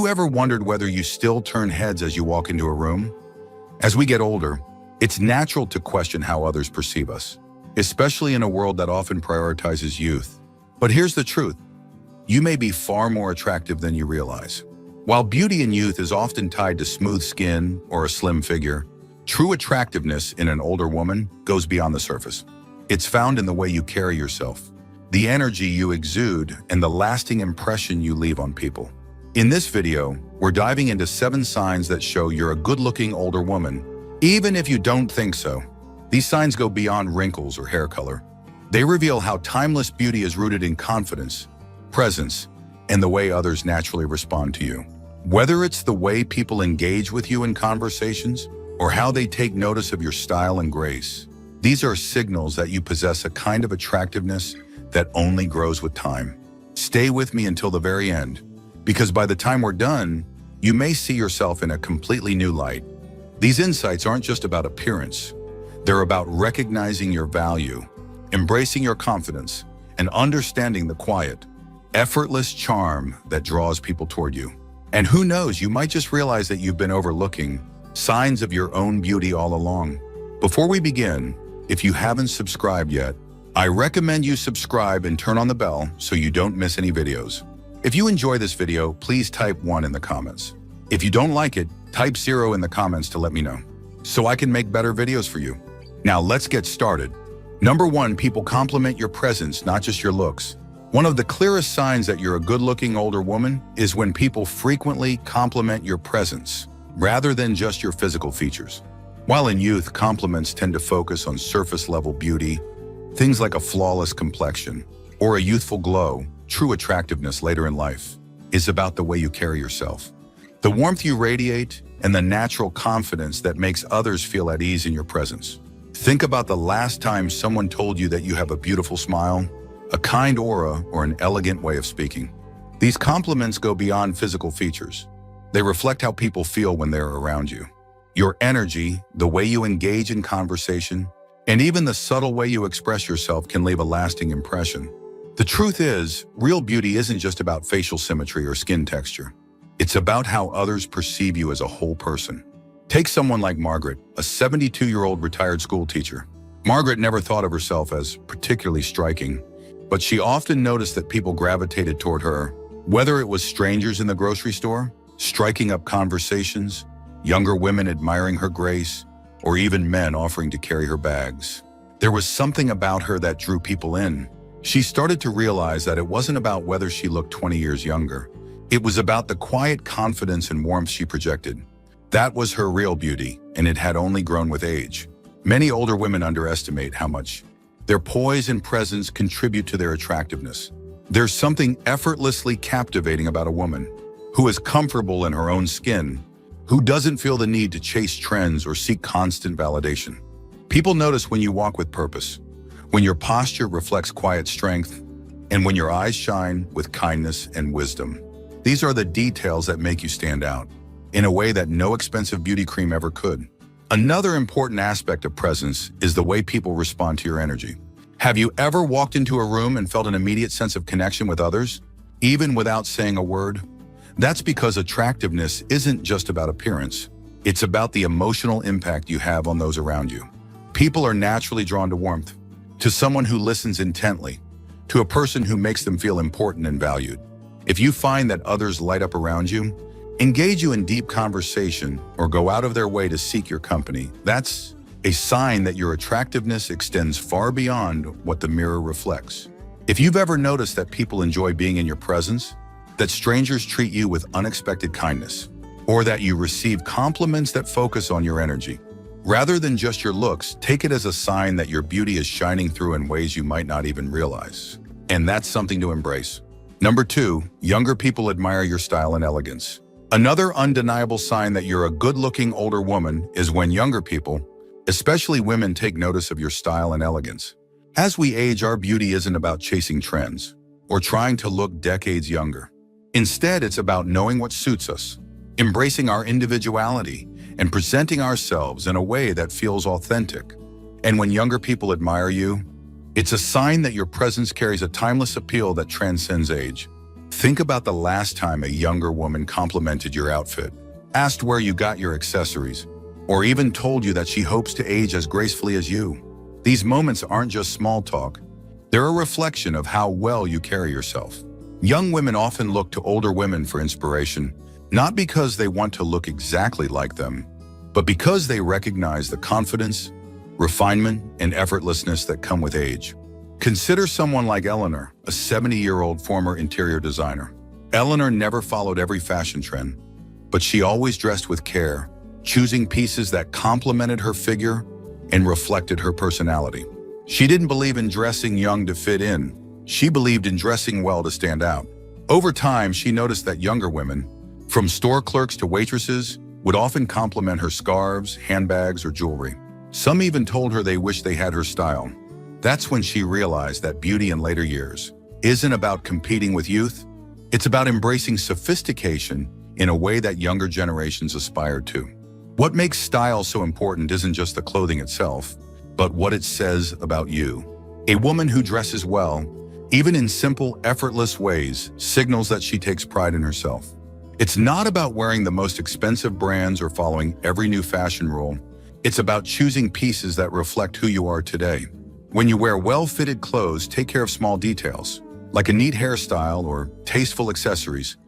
you ever wondered whether you still turn heads as you walk into a room? As we get older, it's natural to question how others perceive us, especially in a world that often prioritizes youth. But here's the truth. You may be far more attractive than you realize. While beauty in youth is often tied to smooth skin or a slim figure, true attractiveness in an older woman goes beyond the surface. It's found in the way you carry yourself, the energy you exude, and the lasting impression you leave on people. In this video, we're diving into 7 signs that show you're a good-looking older woman, even if you don't think so. These signs go beyond wrinkles or hair color. They reveal how timeless beauty is rooted in confidence, presence, and the way others naturally respond to you. Whether it's the way people engage with you in conversations or how they take notice of your style and grace, these are signals that you possess a kind of attractiveness that only grows with time. Stay with me until the very end, because by the time we're done, you may see yourself in a completely new light. These insights aren't just about appearance. They're about recognizing your value, embracing your confidence, and understanding the quiet, effortless charm that draws people toward you. And who knows, you might just realize that you've been overlooking signs of your own beauty all along. Before we begin, if you haven't subscribed yet, I recommend you subscribe and turn on the bell so you don't miss any videos. If you enjoy this video, please type 1 in the comments. If you don't like it, type 0 in the comments to let me know, so I can make better videos for you. Now let's get started. Number 1, people compliment your presence, not just your looks. One of the clearest signs that you're a good-looking older woman is when people frequently compliment your presence, rather than just your physical features. While in youth, compliments tend to focus on surface-level beauty, things like a flawless complexion or a youthful glow. True attractiveness later in life is about the way you carry yourself, the warmth you radiate, and the natural confidence that makes others feel at ease in your presence. Think about the last time someone told you that you have a beautiful smile, a kind aura, or an elegant way of speaking. These compliments go beyond physical features. They reflect how people feel when they're around you. Your energy, the way you engage in conversation, and even the subtle way you express yourself can leave a lasting impression. The truth is, real beauty isn't just about facial symmetry or skin texture. It's about how others perceive you as a whole person. Take someone like Margaret, a 72-year-old retired school teacher. Margaret never thought of herself as particularly striking, but she often noticed that people gravitated toward her, whether it was strangers in the grocery store, striking up conversations, younger women admiring her grace, or even men offering to carry her bags. There was something about her that drew people in. She started to realize that it wasn't about whether she looked 20 years younger. It was about the quiet confidence and warmth she projected. That was her real beauty, and it had only grown with age. Many older women underestimate how much their poise and presence contribute to their attractiveness. There's something effortlessly captivating about a woman who is comfortable in her own skin, who doesn't feel the need to chase trends or seek constant validation. People notice when you walk with purpose, when your posture reflects quiet strength, and when your eyes shine with kindness and wisdom. These are the details that make you stand out in a way that no expensive beauty cream ever could. Another important aspect of presence is the way people respond to your energy. Have you ever walked into a room and felt an immediate sense of connection with others, even without saying a word? That's because attractiveness isn't just about appearance. It's about the emotional impact you have on those around you. People are naturally drawn to warmth, to someone who listens intently, to a person who makes them feel important and valued. If you find that others light up around you, engage you in deep conversation, or go out of their way to seek your company, that's a sign that your attractiveness extends far beyond what the mirror reflects. If you've ever noticed that people enjoy being in your presence, that strangers treat you with unexpected kindness, or that you receive compliments that focus on your energy, rather than just your looks, take it as a sign that your beauty is shining through in ways you might not even realize. And that's something to embrace. Number 2, younger people admire your style and elegance. Another undeniable sign that you're a good-looking older woman is when younger people, especially women, take notice of your style and elegance. As we age, our beauty isn't about chasing trends or trying to look decades younger. Instead, it's about knowing what suits us, embracing our individuality, and presenting ourselves in a way that feels authentic. And when younger people admire you, it's a sign that your presence carries a timeless appeal that transcends age. Think about the last time a younger woman complimented your outfit, asked where you got your accessories, or even told you that she hopes to age as gracefully as you. These moments aren't just small talk. They're a reflection of how well you carry yourself. Young women often look to older women for inspiration, not because they want to look exactly like them, but because they recognize the confidence, refinement, and effortlessness that come with age. Consider someone like Eleanor, a 70-year-old former interior designer. Eleanor never followed every fashion trend, but she always dressed with care, choosing pieces that complemented her figure and reflected her personality. She didn't believe in dressing young to fit in. She believed in dressing well to stand out. Over time, she noticed that younger women, from store clerks to waitresses, would often compliment her scarves, handbags, or jewelry. Some even told her they wished they had her style. That's when she realized that beauty in later years isn't about competing with youth. It's about embracing sophistication in a way that younger generations aspired to. What makes style so important isn't just the clothing itself, but what it says about you. A woman who dresses well, even in simple, effortless ways, signals that she takes pride in herself. It's not about wearing the most expensive brands or following every new fashion rule. It's about choosing pieces that reflect who you are today. When you wear well-fitted clothes, take care of small details, like a neat hairstyle or tasteful accessories,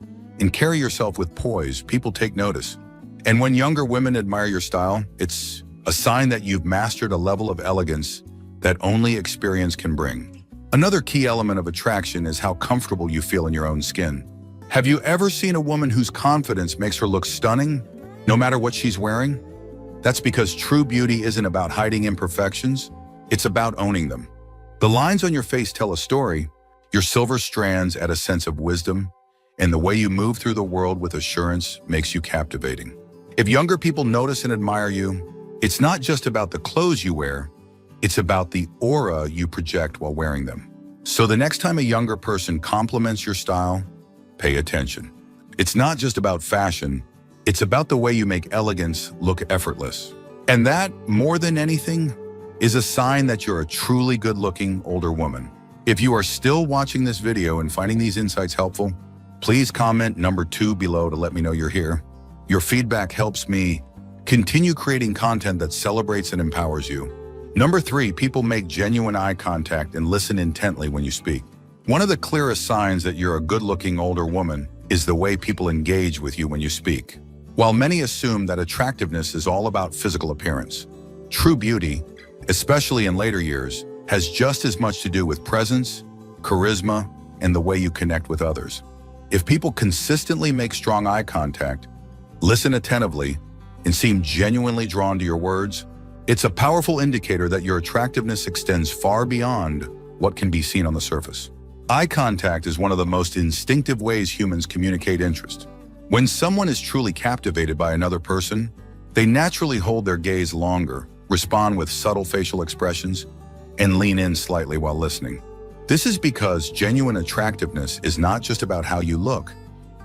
and carry yourself with poise. People take notice. And when younger women admire your style, it's a sign that you've mastered a level of elegance that only experience can bring. Another key element of attraction is how comfortable you feel in your own skin. Have you ever seen a woman whose confidence makes her look stunning, no matter what she's wearing? That's because true beauty isn't about hiding imperfections. It's about owning them. The lines on your face tell a story. Your silver strands add a sense of wisdom, and the way you move through the world with assurance makes you captivating. If younger people notice and admire you, it's not just about the clothes you wear, it's about the aura you project while wearing them. So the next time a younger person compliments your style, pay attention. It's not just about fashion, it's about the way you make elegance look effortless. And that, more than anything, is a sign that you're a truly good-looking older woman. If you are still watching this video and finding these insights helpful, please comment number 2 below to let me know you're here. Your feedback helps me continue creating content that celebrates and empowers you. Number 3, people make genuine eye contact and listen intently when you speak. One of the clearest signs that you're a good-looking older woman is the way people engage with you when you speak. While many assume that attractiveness is all about physical appearance, true beauty, especially in later years, has just as much to do with presence, charisma, and the way you connect with others. If people consistently make strong eye contact, listen attentively, and seem genuinely drawn to your words, it's a powerful indicator that your attractiveness extends far beyond what can be seen on the surface. Eye contact is one of the most instinctive ways humans communicate interest. When someone is truly captivated by another person, they naturally hold their gaze longer, respond with subtle facial expressions, and lean in slightly while listening. This is because genuine attractiveness is not just about how you look,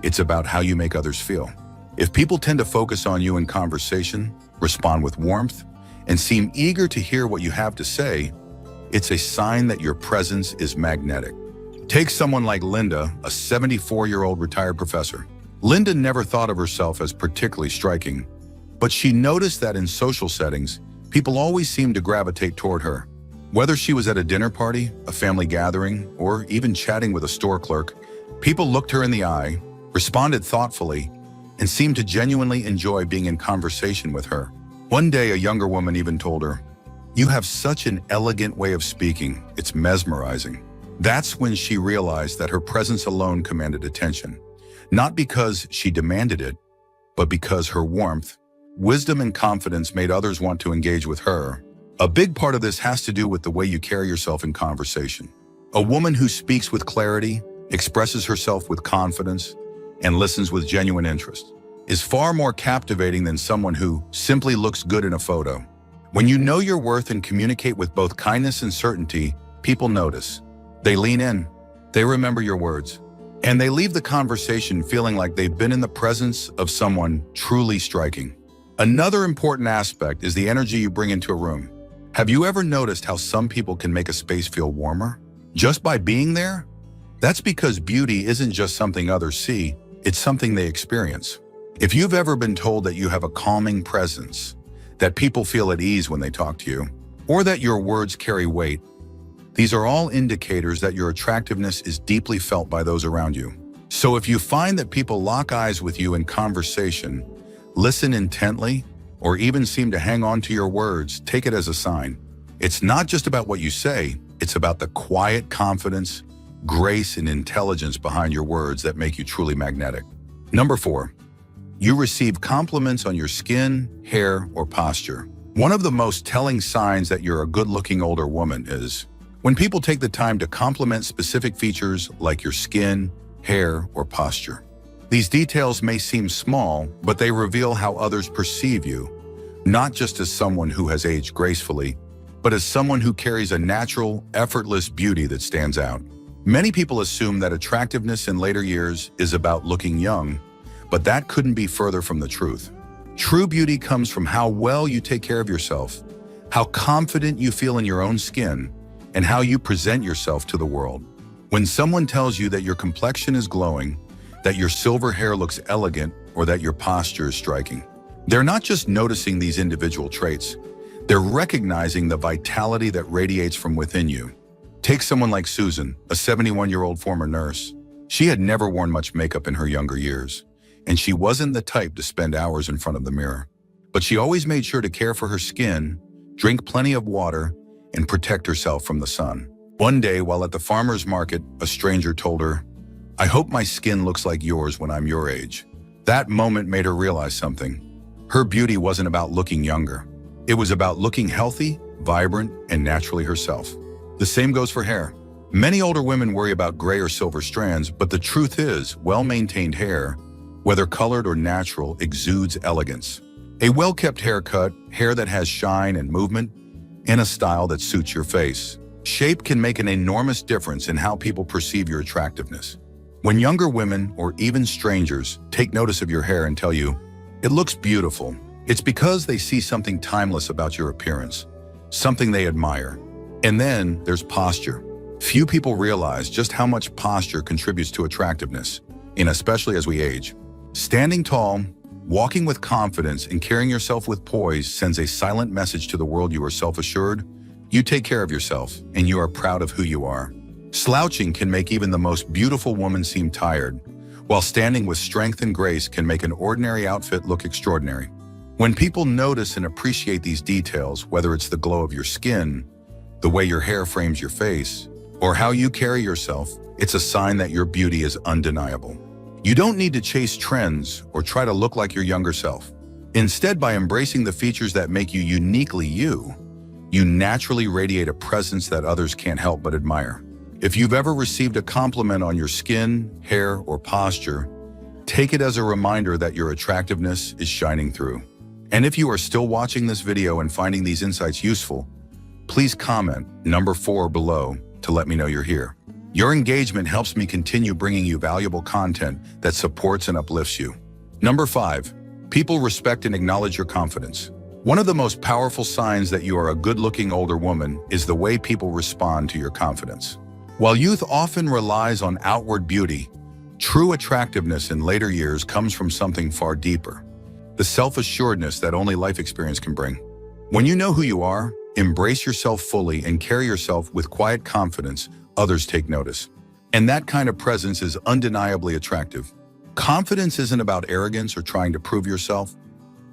it's about how you make others feel. If people tend to focus on you in conversation, respond with warmth, and seem eager to hear what you have to say, it's a sign that your presence is magnetic. Take someone like Linda, a 74-year-old retired professor. Linda never thought of herself as particularly striking, but she noticed that in social settings, people always seemed to gravitate toward her. Whether she was at a dinner party, a family gathering, or even chatting with a store clerk, people looked her in the eye, responded thoughtfully, and seemed to genuinely enjoy being in conversation with her. One day, a younger woman even told her, "You have such an elegant way of speaking, it's mesmerizing." That's when she realized that her presence alone commanded attention, not because she demanded it, but because her warmth, wisdom, and confidence made others want to engage with her. A big part of this has to do with the way you carry yourself in conversation. A woman who speaks with clarity, expresses herself with confidence, and listens with genuine interest is far more captivating than someone who simply looks good in a photo. When you know your worth and communicate with both kindness and certainty, people notice. They lean in, they remember your words, and they leave the conversation feeling like they've been in the presence of someone truly striking. Another important aspect is the energy you bring into a room. Have you ever noticed how some people can make a space feel warmer? Just by being there? That's because beauty isn't just something others see, it's something they experience. If you've ever been told that you have a calming presence, that people feel at ease when they talk to you, or that your words carry weight, these are all indicators that your attractiveness is deeply felt by those around you. So if you find that people lock eyes with you in conversation, listen intently, or even seem to hang on to your words, take it as a sign. It's not just about what you say, it's about the quiet confidence, grace, and intelligence behind your words that make you truly magnetic. Number 4, you receive compliments on your skin, hair, or posture. One of the most telling signs that you're a good-looking older woman is when people take the time to compliment specific features like your skin, hair, or posture. These details may seem small, but they reveal how others perceive you, not just as someone who has aged gracefully, but as someone who carries a natural, effortless beauty that stands out. Many people assume that attractiveness in later years is about looking young, but that couldn't be further from the truth. True beauty comes from how well you take care of yourself, how confident you feel in your own skin, and how you present yourself to the world. When someone tells you that your complexion is glowing, that your silver hair looks elegant, or that your posture is striking, they're not just noticing these individual traits, they're recognizing the vitality that radiates from within you. Take someone like Susan, a 71-year-old former nurse. She had never worn much makeup in her younger years, and she wasn't the type to spend hours in front of the mirror. But she always made sure to care for her skin, drink plenty of water, and protect herself from the sun. One day, while at the farmer's market, a stranger told her, "I hope my skin looks like yours when I'm your age." That moment made her realize something. Her beauty wasn't about looking younger. It was about looking healthy, vibrant, and naturally herself. The same goes for hair. Many older women worry about gray or silver strands, but the truth is, well-maintained hair, whether colored or natural, exudes elegance. A well-kept haircut, hair that has shine and movement, and a style that suits your face. Shape can make an enormous difference in how people perceive your attractiveness. When younger women, or even strangers, take notice of your hair and tell you, "It looks beautiful," it's because they see something timeless about your appearance, something they admire. And then there's posture. Few people realize just how much posture contributes to attractiveness, and especially as we age. Standing tall, walking with confidence, and carrying yourself with poise sends a silent message to the world you are self-assured, you take care of yourself, and you are proud of who you are. Slouching can make even the most beautiful woman seem tired, while standing with strength and grace can make an ordinary outfit look extraordinary. When people notice and appreciate these details, whether it's the glow of your skin, the way your hair frames your face, or how you carry yourself, it's a sign that your beauty is undeniable. You don't need to chase trends or try to look like your younger self. Instead, by embracing the features that make you uniquely you, you naturally radiate a presence that others can't help but admire. If you've ever received a compliment on your skin, hair, or posture, take it as a reminder that your attractiveness is shining through. And if you are still watching this video and finding these insights useful, please comment number 4 below to let me know you're here. Your engagement helps me continue bringing you valuable content that supports and uplifts you. Number 5, people respect and acknowledge your confidence. One of the most powerful signs that you are a good-looking older woman is the way people respond to your confidence. While youth often relies on outward beauty, true attractiveness in later years comes from something far deeper, the self-assuredness that only life experience can bring. When you know who you are, embrace yourself fully, and carry yourself with quiet confidence, others take notice. And that kind of presence is undeniably attractive. Confidence isn't about arrogance or trying to prove yourself.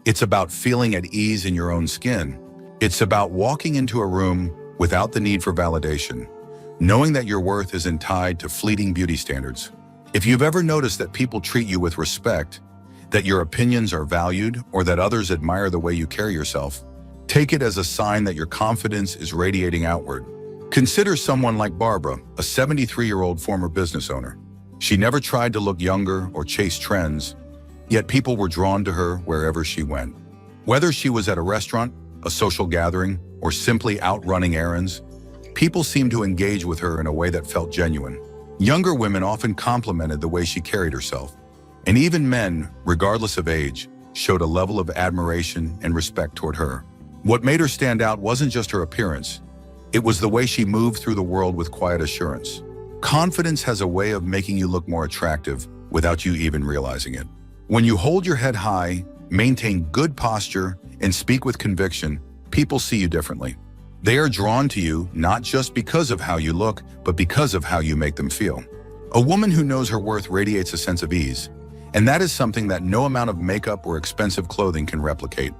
It's about feeling at ease in your own skin. It's about walking into a room without the need for validation, knowing that your worth isn't tied to fleeting beauty standards. If you've ever noticed that people treat you with respect, that your opinions are valued, or that others admire the way you carry yourself, take it as a sign that your confidence is radiating outward. Consider someone like Barbara, a 73-year-old former business owner. She never tried to look younger or chase trends, yet people were drawn to her wherever she went. Whether she was at a restaurant, a social gathering, or simply out running errands, people seemed to engage with her in a way that felt genuine. Younger women often complimented the way she carried herself, and even men, regardless of age, showed a level of admiration and respect toward her. What made her stand out wasn't just her appearance, it was the way she moved through the world with quiet assurance. Confidence has a way of making you look more attractive without you even realizing it. When you hold your head high, maintain good posture, and speak with conviction, people see you differently. They are drawn to you not just because of how you look, but because of how you make them feel. A woman who knows her worth radiates a sense of ease, and that is something that no amount of makeup or expensive clothing can replicate.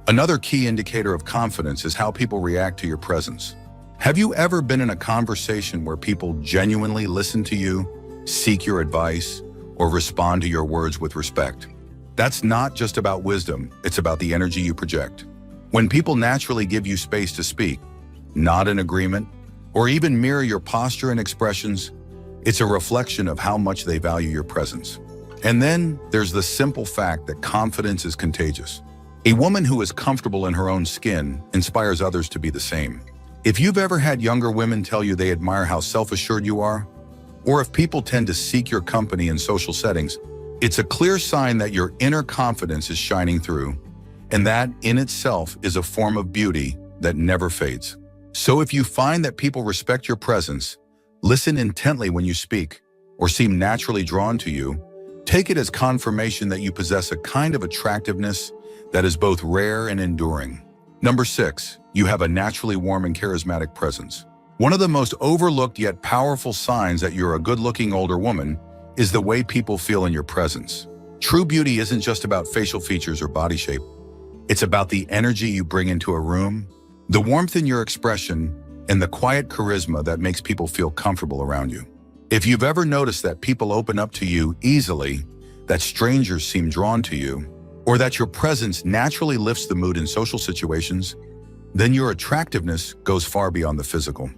Another key indicator of confidence is how people react to your presence. Have you ever been in a conversation where people genuinely listen to you, seek your advice, or respond to your words with respect? That's not just about wisdom, it's about the energy you project. When people naturally give you space to speak, nod in agreement, or even mirror your posture and expressions, it's a reflection of how much they value your presence. And then there's the simple fact that confidence is contagious. A woman who is comfortable in her own skin inspires others to be the same. If you've ever had younger women tell you they admire how self-assured you are, or if people tend to seek your company in social settings, it's a clear sign that your inner confidence is shining through, and that in itself is a form of beauty that never fades. So if you find that people respect your presence, listen intently when you speak, or seem naturally drawn to you, take it as confirmation that you possess a kind of attractiveness that is both rare and enduring. Number 6, you have a naturally warm and charismatic presence. One of the most overlooked yet powerful signs that you're a good-looking older woman is the way people feel in your presence. True beauty isn't just about facial features or body shape. It's about the energy you bring into a room, the warmth in your expression, and the quiet charisma that makes people feel comfortable around you. If you've ever noticed that people open up to you easily, that strangers seem drawn to you, or that your presence naturally lifts the mood in social situations, then your attractiveness goes far beyond the physical.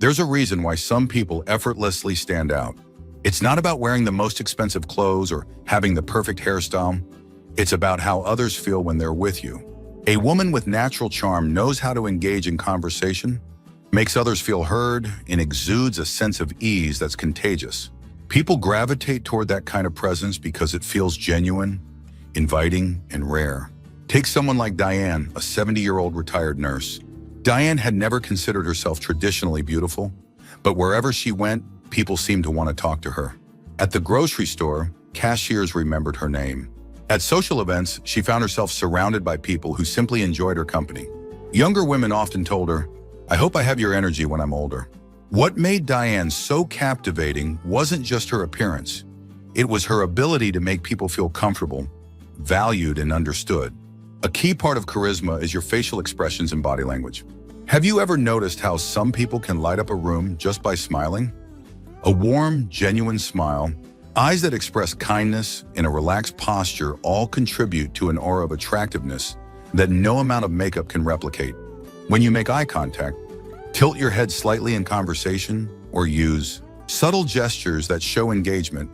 There's a reason why some people effortlessly stand out. It's not about wearing the most expensive clothes or having the perfect hairstyle. It's about how others feel when they're with you. A woman with natural charm knows how to engage in conversation, makes others feel heard, and exudes a sense of ease that's contagious. People gravitate toward that kind of presence because it feels genuine, inviting, and rare. Take someone like Diane, a 70-year-old retired nurse. Diane had never considered herself traditionally beautiful, but wherever she went, people seemed to want to talk to her. At the grocery store, cashiers remembered her name. At social events, she found herself surrounded by people who simply enjoyed her company. Younger women often told her, "I hope I have your energy when I'm older." What made Diane so captivating wasn't just her appearance. It was her ability to make people feel comfortable, valued, and understood. A key part of charisma is your facial expressions and body language. Have you ever noticed how some people can light up a room just by smiling? A warm, genuine smile, eyes that express kindness, and a relaxed posture all contribute to an aura of attractiveness that no amount of makeup can replicate. When you make eye contact, tilt your head slightly in conversation, or use subtle gestures that show engagement,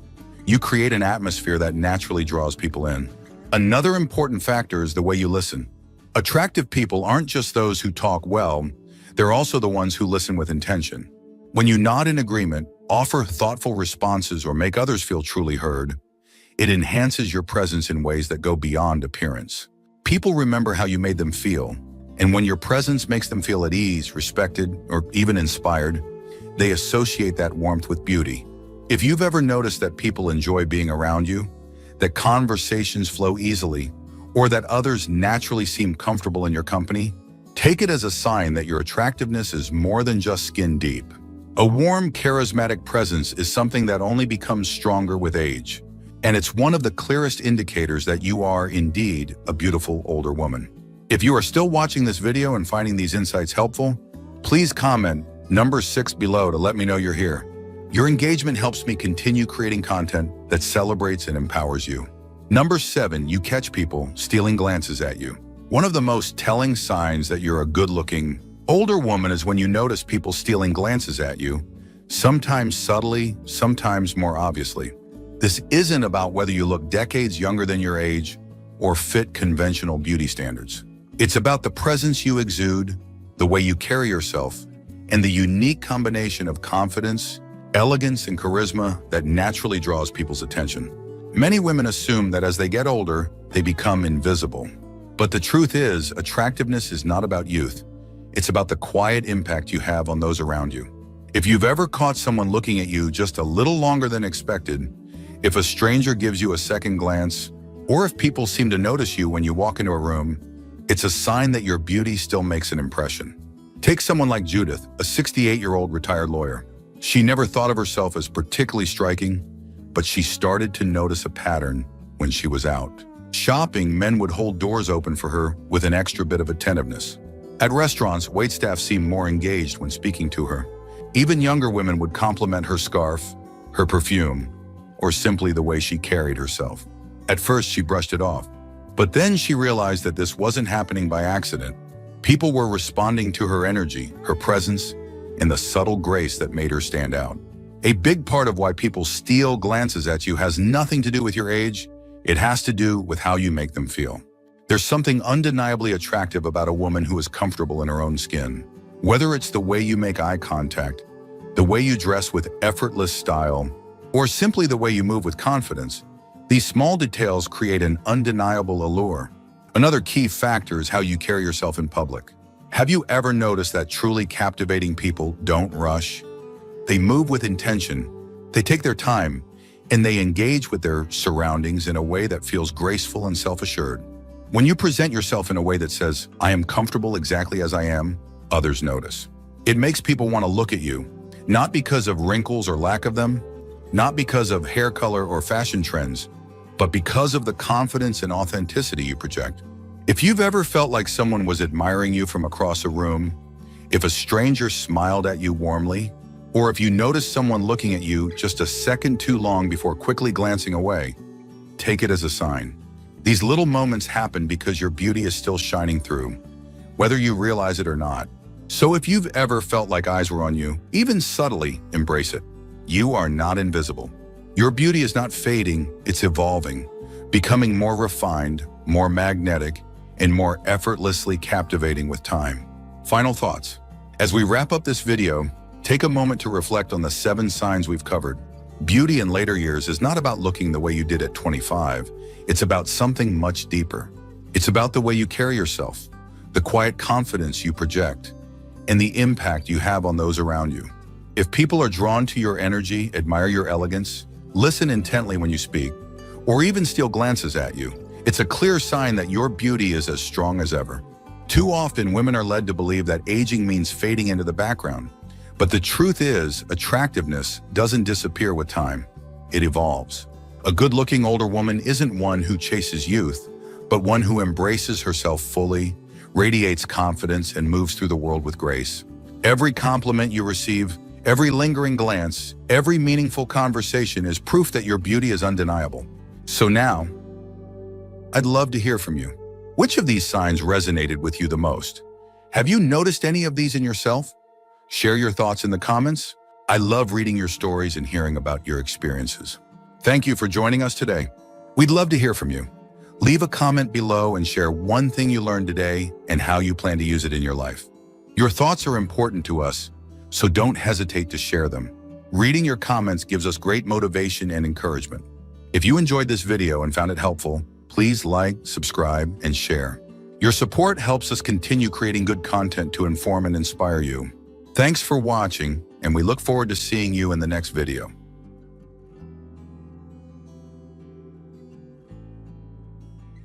you create an atmosphere that naturally draws people in. Another important factor is the way you listen. Attractive people aren't just those who talk well, they're also the ones who listen with intention. When you nod in agreement, offer thoughtful responses, or make others feel truly heard, it enhances your presence in ways that go beyond appearance. People remember how you made them feel, and when your presence makes them feel at ease, respected, or even inspired, they associate that warmth with beauty. If you've ever noticed that people enjoy being around you, that conversations flow easily, or that others naturally seem comfortable in your company, take it as a sign that your attractiveness is more than just skin deep. A warm, charismatic presence is something that only becomes stronger with age, and it's one of the clearest indicators that you are indeed a beautiful older woman. If you are still watching this video and finding these insights helpful, please comment number 6 below to let me know you're here. Your engagement helps me continue creating content that celebrates and empowers you. Number 7, you catch people stealing glances at you. One of the most telling signs that you're a good-looking older woman is when you notice people stealing glances at you, sometimes subtly, sometimes more obviously. This isn't about whether you look decades younger than your age or fit conventional beauty standards. It's about the presence you exude, the way you carry yourself, and the unique combination of confidence, elegance, and charisma that naturally draws people's attention. Many women assume that as they get older, they become invisible. But the truth is, attractiveness is not about youth. It's about the quiet impact you have on those around you. If you've ever caught someone looking at you just a little longer than expected, if a stranger gives you a second glance, or if people seem to notice you when you walk into a room, it's a sign that your beauty still makes an impression. Take someone like Judith, a 68-year-old retired lawyer. She never thought of herself as particularly striking, but she started to notice a pattern when she was out. Shopping, men would hold doors open for her with an extra bit of attentiveness. At restaurants, waitstaff seemed more engaged when speaking to her. Even younger women would compliment her scarf, her perfume, or simply the way she carried herself. At first, she brushed it off. But then she realized that this wasn't happening by accident. People were responding to her energy, her presence, and the subtle grace that made her stand out. A big part of why people steal glances at you has nothing to do with your age. It has to do with how you make them feel. There's something undeniably attractive about a woman who is comfortable in her own skin. Whether it's the way you make eye contact, the way you dress with effortless style, or simply the way you move with confidence, these small details create an undeniable allure. Another key factor is how you carry yourself in public. Have you ever noticed that truly captivating people don't rush? They move with intention, they take their time, and they engage with their surroundings in a way that feels graceful and self-assured. When you present yourself in a way that says, "I am comfortable exactly as I am," others notice. It makes people want to look at you, not because of wrinkles or lack of them, not because of hair color or fashion trends, but because of the confidence and authenticity you project. If you've ever felt like someone was admiring you from across a room, if a stranger smiled at you warmly, or if you noticed someone looking at you just a second too long before quickly glancing away, take it as a sign. These little moments happen because your beauty is still shining through, whether you realize it or not. So if you've ever felt like eyes were on you, even subtly, embrace it. You are not invisible. Your beauty is not fading, it's evolving, becoming more refined, more magnetic, and more effortlessly captivating with time. Final thoughts. As we wrap up this video, take a moment to reflect on the 7 signs we've covered. Beauty in later years is not about looking the way you did at 25. It's about something much deeper. It's about the way you carry yourself, the quiet confidence you project, and the impact you have on those around you. If people are drawn to your energy, admire your elegance, listen intently when you speak, or even steal glances at you, it's a clear sign that your beauty is as strong as ever. Too often, women are led to believe that aging means fading into the background. But the truth is, attractiveness doesn't disappear with time. It evolves. A good-looking older woman isn't one who chases youth, but one who embraces herself fully, radiates confidence, and moves through the world with grace. Every compliment you receive, every lingering glance, every meaningful conversation is proof that your beauty is undeniable. So now, I'd love to hear from you. Which of these signs resonated with you the most? Have you noticed any of these in yourself? Share your thoughts in the comments. I love reading your stories and hearing about your experiences. Thank you for joining us today. We'd love to hear from you. Leave a comment below and share one thing you learned today and how you plan to use it in your life. Your thoughts are important to us, so don't hesitate to share them. Reading your comments gives us great motivation and encouragement. If you enjoyed this video and found it helpful, please like, subscribe, and share. Your support helps us continue creating good content to inform and inspire you. Thanks for watching, and we look forward to seeing you in the next video.